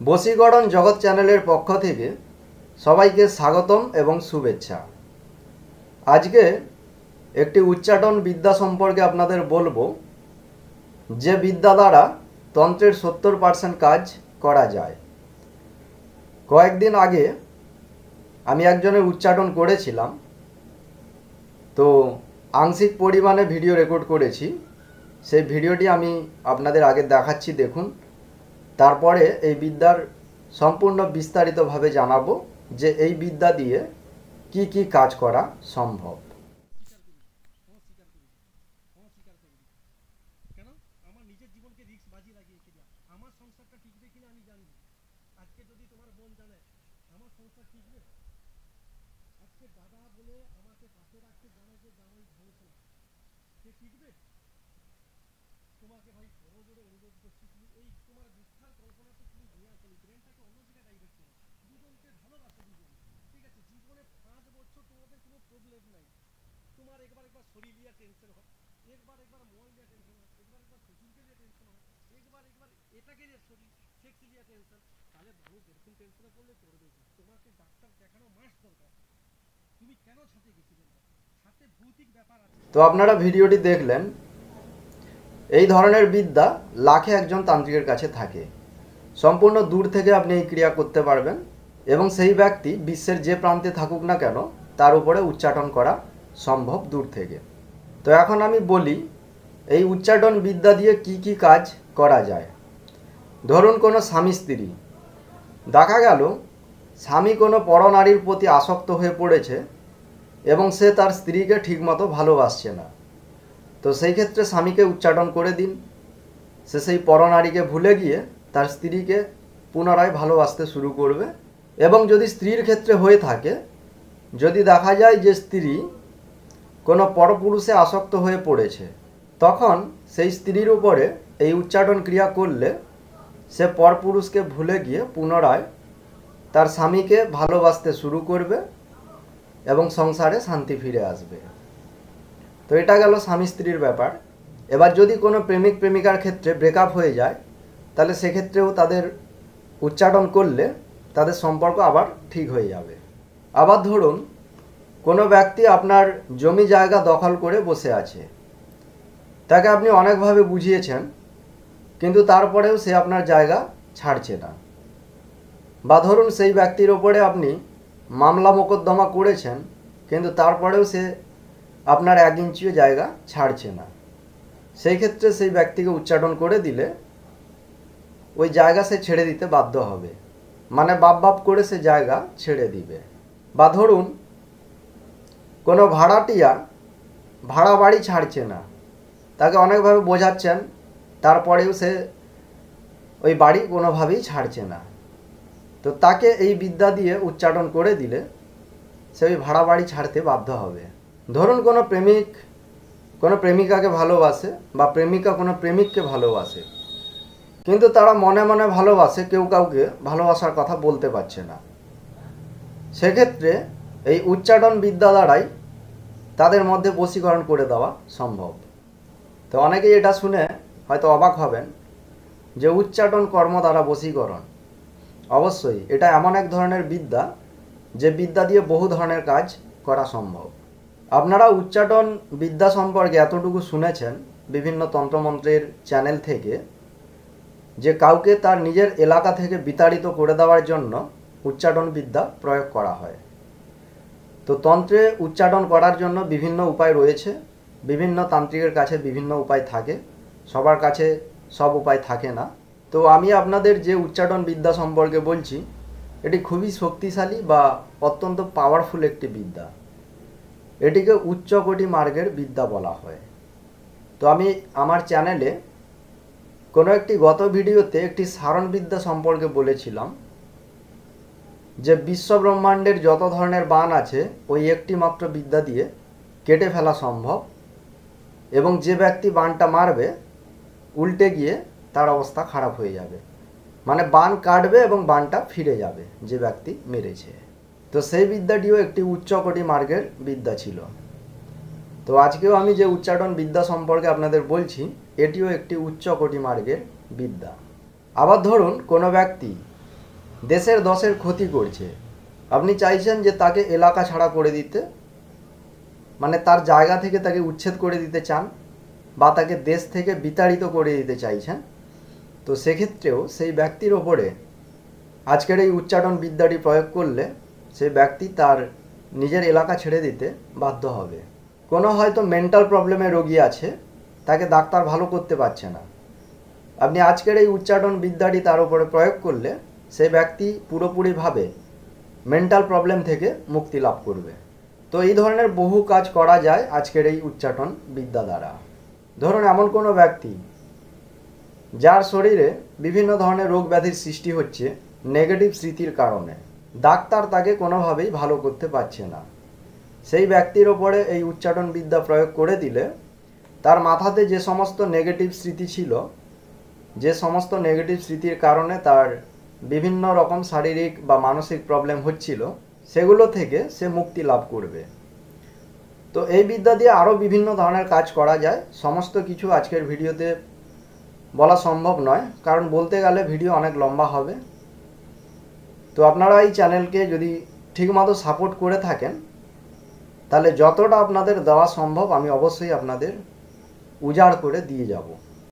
বশীকরণ জগৎ চ্যানেলের পক্ষ থেকে সবাইকে স্বাগতম এবং শুভেচ্ছা। আজকে একটি উচ্চাটন বিদ্যা সম্পর্কে আপনাদের বলবো, যে বিদ্যা দ্বারা তন্ত্রের 70% কাজ করা যায়। কয়েকদিন আগে আমি একজনের উচ্চাটন করেছিলাম, তো আংশিক পরিমাণে ভিডিও রেকর্ড করেছি। সেই ভিডিওটি আমি আপনাদের আগে দেখাচ্ছি, দেখুন। তারপরে এই বিদ্যার সম্পূর্ণ বিস্তারিতভাবে জানাবো যে এই বিদ্যা দিয়ে কি কি কাজ করা সম্ভব। তোমাকে ভাই বড় জোরে অনুরোধ করছি, তুমি এই তোমার মিথ্যার কল্পনাতে তুমি নিয়ে আসো, ব্রেনটাকে অন্যদিকে ডাইভার্ট করো। দুজনকে ভালোবাসো, দুজন ঠিক আছে। জীবনে 5 বছর তোমাদের কোনো প্রবলেম নাই। তোমার একবার শরীর নিয়ে টেনশন হয়, একবার মন নিয়ে টেনশন হয়, একবার শ্বশুরকে নিয়ে টেনশন হয়, একবার এটাকে নিয়ে শরীর সেক্স নিয়ে টেনশন। তাহলে মানুষ এরকম টেনশনে পড়লে করবে কি? তোমাকে ডাক্তার দেখানো মাস্ট দরকার। তুমি কেন ছাতে গেছিলে? ছাতে ভৌতিক ব্যাপার আছে। তো আপনারা ভিডিওটি দেখলেন। এই ধরনের বিদ্যা লাখে একজন তান্ত্রিকের কাছে থাকে। সম্পূর্ণ দূর থেকে আপনি এই ক্রিয়া করতে পারবেন এবং সেই ব্যক্তি বিশ্বের যে প্রান্তে থাকুক না কেন তার উপরে উচ্চাটন করা সম্ভব দূর থেকে। তো এখন আমি বলি এই উচ্চাটন বিদ্যা দিয়ে কি কি কাজ করা যায়। ধরুন কোনো স্বামী স্ত্রী, দেখা গেল স্বামী কোনো পরনারীর প্রতি আসক্ত হয়ে পড়েছে এবং সে তার স্ত্রীকে ঠিকমতো ভালোবাসছে না। তো সেই ক্ষেত্রে স্বামীকে উচ্চাটন করে দিন, সে সেই পরনারীকে ভুলে গিয়ে তার স্ত্রীকে পুনরায় ভালোবাসতে শুরু করবে। এবং যদি স্ত্রীর ক্ষেত্রে হয়ে থাকে, যদি দেখা যায় যে স্ত্রী কোনো পরপুরুষে আসক্ত হয়ে পড়েছে, তখন সেই স্ত্রীর উপরে এই উচ্চাটন ক্রিয়া করলে সে পরপুরুষকে ভুলে গিয়ে পুনরায় তার স্বামীকে ভালোবাসতে শুরু করবে এবং সংসারে শান্তি ফিরে আসবে। তো এটা গেল স্বামী স্ত্রীর ব্যাপার। এবার যদি কোনো প্রেমিক প্রেমিকার ক্ষেত্রে ব্রেকআপ হয়ে যায়, তাহলে সেক্ষেত্রেও তাদের উচ্চাটন করলে তাদের সম্পর্ক আবার ঠিক হয়ে যাবে। আবার ধরুন কোনো ব্যক্তি আপনার জমি জায়গা দখল করে বসে আছে, তাকে আপনি অনেকভাবে বুঝিয়েছেন, কিন্তু তারপরেও সে আপনার জায়গা ছাড়ছে না। বা ধরুন সেই ব্যক্তির ওপরে আপনি মামলা মোকদ্দমা করেছেন, কিন্তু তারপরেও সে আপনার 1 ইঞ্চিও জায়গা ছাড়ছে না। সেই ক্ষেত্রে সেই ব্যক্তিকে উচ্চাটন করে দিলে ওই জায়গা সে ছেড়ে দিতে বাধ্য হবে, মানে বাপ করে সে জায়গা ছেড়ে দিবে। বা ধরুন কোনো ভাড়াটিয়া ভাড়া বাড়ি ছাড়ছে না, তাকে অনেকভাবে বোঝাচ্ছেন, তারপরেও সে ওই বাড়ি কোনোভাবেই ছাড়ছে না। তো তাকে এই বিদ্যা দিয়ে উচ্চাটন করে দিলে সে ওই ভাড়া বাড়ি ছাড়তে বাধ্য হবে। ধরুন কোনো প্রেমিক কোনো প্রেমিকাকে ভালোবাসে বা প্রেমিকা কোনো প্রেমিককে ভালোবাসে, কিন্তু তারা মনে মনে ভালোবাসে, কেউ কাউকে ভালোবাসার কথা বলতে পারছে না। সেক্ষেত্রে এই উচ্চাটন বিদ্যা দ্বারাই তাদের মধ্যে বশীকরণ করে দেওয়া সম্ভব। তো অনেকেই এটা শুনে হয়তো অবাক হবেন যে উচ্চাটন কর্ম দ্বারা বশীকরণ। অবশ্যই এটা এমন এক ধরনের বিদ্যা যে বিদ্যা দিয়ে বহু ধরনের কাজ করা সম্ভব। আপনারা উচ্চাটন বিদ্যা সম্পর্কে এতটুকু শুনেছেন বিভিন্ন তন্ত্রমন্ত্রের চ্যানেল থেকে, যে কাউকে তার নিজের এলাকা থেকে বিতাড়িত করে দেওয়ার জন্য উচ্চাটন বিদ্যা প্রয়োগ করা হয়। তো তন্ত্রে উচ্চাটন করার জন্য বিভিন্ন উপায় রয়েছে। বিভিন্ন তান্ত্রিকের কাছে বিভিন্ন উপায় থাকে, সবার কাছে সব উপায় থাকে না। তো আমি আপনাদের যে উচ্চাটন বিদ্যা সম্পর্কে বলছি, এটি খুবই শক্তিশালী বা অত্যন্ত পাওয়ারফুল একটি বিদ্যা। এটিকে উচ্চকোটি মার্গের বিদ্যা বলা হয়। তো আমি আমার চ্যানেলে কোনো একটি গত ভিডিওতে একটি সারণ বিদ্যা সম্পর্কে বলেছিলাম যে বিশ্ব ব্রহ্মাণ্ডের যত ধরনের বাণ আছে ওই একটি মাত্র বিদ্যা দিয়ে কেটে ফেলা সম্ভব, এবং যে ব্যক্তি বাণটা মারবে উল্টে গিয়ে তার অবস্থা খারাপ হয়ে যাবে, মানে বাণ কাটবে এবং বাণটা ফিরে যাবে যে ব্যক্তি মেরেছে। তো সেই বিদ্যাটিও একটি উচ্চকোটি মার্গের বিদ্যা ছিল। তো আজকেও আমি যে উচ্চাটন বিদ্যা সম্পর্কে আপনাদের বলছি, এটিও একটি উচ্চকোটি মার্গের বিদ্যা। আবার ধরুন কোনো ব্যক্তি দেশের দশের ক্ষতি করছে। আপনি চাইছেন যে তাকে এলাকা ছাড়া করে দিতে, মানে তার জায়গা থেকে তাকে উচ্ছেদ করে দিতে চান, বা তাকে দেশ থেকে বিতাড়িত করে দিতে চাইছেন। তো সেক্ষেত্রেও সেই ব্যক্তির ওপরে আজকের এই উচ্চাটন বিদ্যাটি প্রয়োগ করলে সেই ব্যক্তি তার নিজের এলাকা ছেড়ে দিতে বাধ্য হবে। কোনো হয়তো মেন্টাল প্রবলেমে রোগী আছে, তাকে ডাক্তার ভালো করতে পারছে না, আপনি আজকের এই উচ্চাটন বিদ্যাটি তার উপরে প্রয়োগ করলে সেই ব্যক্তি পুরোপুরিভাবে মেন্টাল প্রবলেম থেকে মুক্তি লাভ করবে। তো এই ধরনের বহু কাজ করা যায় আজকের এই উচ্চাটন বিদ্যা দ্বারা। ধরুন এমন কোনো ব্যক্তি যার শরীরে বিভিন্ন ধরনের রোগ ব্যাধির সৃষ্টি হচ্ছে নেগেটিভ স্মৃতির কারণে, ডাক্তার তাকে কোনোভাবেই ভালো করতে পারছে না, সেই ব্যক্তির ওপরে এই উচ্চাটন বিদ্যা প্রয়োগ করে দিলে তার মাথাতে যে সমস্ত নেগেটিভ স্মৃতি ছিল, যে সমস্ত নেগেটিভ স্মৃতির কারণে তার বিভিন্ন রকম শারীরিক বা মানসিক প্রবলেম হচ্ছিল, সেগুলো থেকে সে মুক্তি লাভ করবে। তো এই বিদ্যা দিয়ে আরও বিভিন্ন ধরনের কাজ করা যায়। সমস্ত কিছু আজকের ভিডিওতে বলা সম্ভব নয়, কারণ বলতে গেলে ভিডিও অনেক লম্বা হবে। তো আপনারা এই চ্যানেলকে যদি ঠিকমতো সাপোর্ট করে থাকেন, তাহলে যতটা আপনাদের দেওয়া সম্ভব আমি অবশ্যই আপনাদের উজাড় করে দিয়ে যাব।